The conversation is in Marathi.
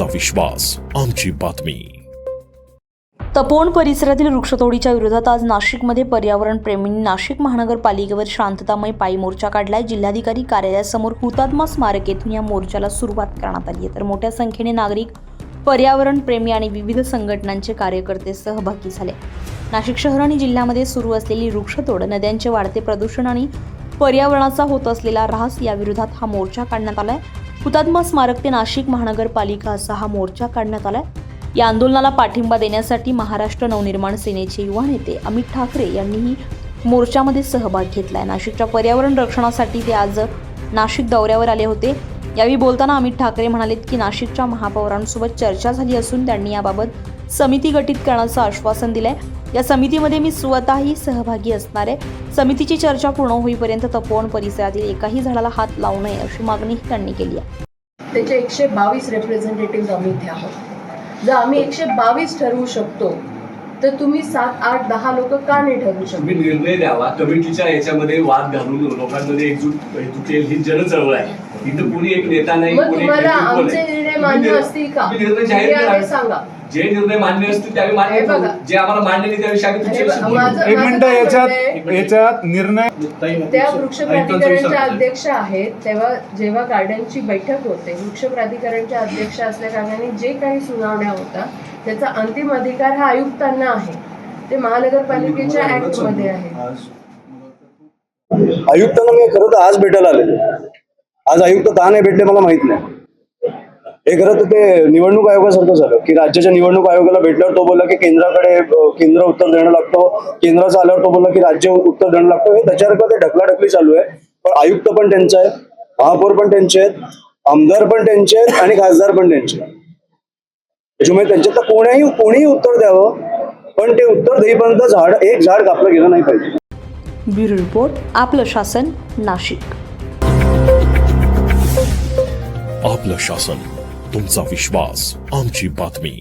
तुमचा विश्वास आमची बातमी। तपोवन परिसरातील वृक्षतोडीच्या विरोधात आज नाशिकमध्ये पर्यावरण प्रेमींनी नाशिक महानगरपालिकेवर शांततामय पायी मोर्चा काढलाय। जिल्हाधिकारी कार्यालयासमोर हुतात्मा स्मारक येथून या मोर्चाला सुरुवात करण्यात आली आहे, तर मोठ्या संख्येने नागरिक, पर्यावरण प्रेमी आणि विविध संघटनांचे कार्यकर्ते सहभागी झाले। नाशिक शहर आणि जिल्ह्यामध्ये सुरू असलेली वृक्षतोड, नद्यांचे वाढते प्रदूषण आणि पर्यावरणाचा होत असलेला ऱ्हास या विरोधात हा मोर्चा काढण्यात आलाय। हुतात्मा स्मारक ते नाशिक महानगरपालिका असा हा मोर्चा काढण्यात आलाय। या आंदोलनाला पाठिंबा देण्यासाठी महाराष्ट्र नवनिर्माण सेनेचे युवा नेते अमित ठाकरे यांनीही मोर्चामध्ये सहभाग घेतलाय। नाशिकच्या पर्यावरण रक्षणासाठी ते आज नाशिक दौऱ्यावर आले होते। यावेळी बोलताना अमित ठाकरे म्हणालेत की नाशिकच्या महापौरांसोबत चर्चा झाली असून त्यांनी याबाबत समिती गठीत करण्याचं आश्वासन दिलंय। या समितीमध्ये मी स्वतःही सहभागी असणार आहे। समितीची चर्चा पूर्ण होईपर्यंत तपोवन परिसरातील एकाही झाडाला हात लावू नये अशी मागणी त्यांनी केली आहे। त्याचे 122 रिप्रेझेंटेटिव्ह आम्ही इथे आहोत। जर आम्ही 122 ठरवू शकतो तर तुम्ही 7, 8, 10 लोक का नाही ठरवू शकतो? तुम्ही निर्णय द्यावा। कमिटीच्या याच्यामध्ये वाद घालून लोकांमध्ये एकजूट ही जनचळवळ आहे। इथं कोणी एक नेता नाही, मग तुम्हाला आमचे निर्णय मान्य असतील का? निर्णय जाहीर करा, सांगा। जे निर्णय मान्य असतील त्यावेळी मान्य करू, जे आम्हाला मान्य नाही त्याविषयी आम्ही तुमच्याशी बोलू। एक मिनिट, याच्यात निर्णय त्या वृक्ष प्राधिकरणच्या अध्यक्ष आहेत, तेव्हा जेव्हा गार्डनची बैठक होते, वृक्ष प्राधिकरणच्या अध्यक्ष असल्या कारणाने जे काही सुनावण्या होतात त्याचा अंतिम अधिकार हा आयुक्तांना आहे। ते महानगरपालिकेच्या ऍक्ट मध्ये आहे। आयुक्तांना मी खरं तर आज भेटायला आले। आज आयुक्त का नाही भेटले मला माहित नाही। हे खरं तर ते निवडणूक आयोगासारखं झालं की राज्याच्या निवडणूक आयोगाला भेटल्यावर तो बोलला की केंद्र उत्तर देणं लागतं, केंद्राचं आल्यावर तो बोलला की राज्य उत्तर देणं लागतं। हे त्याच्यासारखं ते ढकलाढकली चालू आहे। पण आयुक्त पण त्यांचे आहेत, महापौर पण त्यांचे आहेत, आमदार पण त्यांचे आहेत आणि खासदार पण त्यांचे आहेत। त्याच्यामुळे त्यांच्यात कोणीही उत्तर द्यावं, पण ते उत्तर देईपर्यंत एक झाड कापलं गेलं नाही पाहिजे। ब्युरो रिपोर्ट, आपलं शासन, नाशिक। आपलं शासन, तुमचा विश्वास आमची बातमी।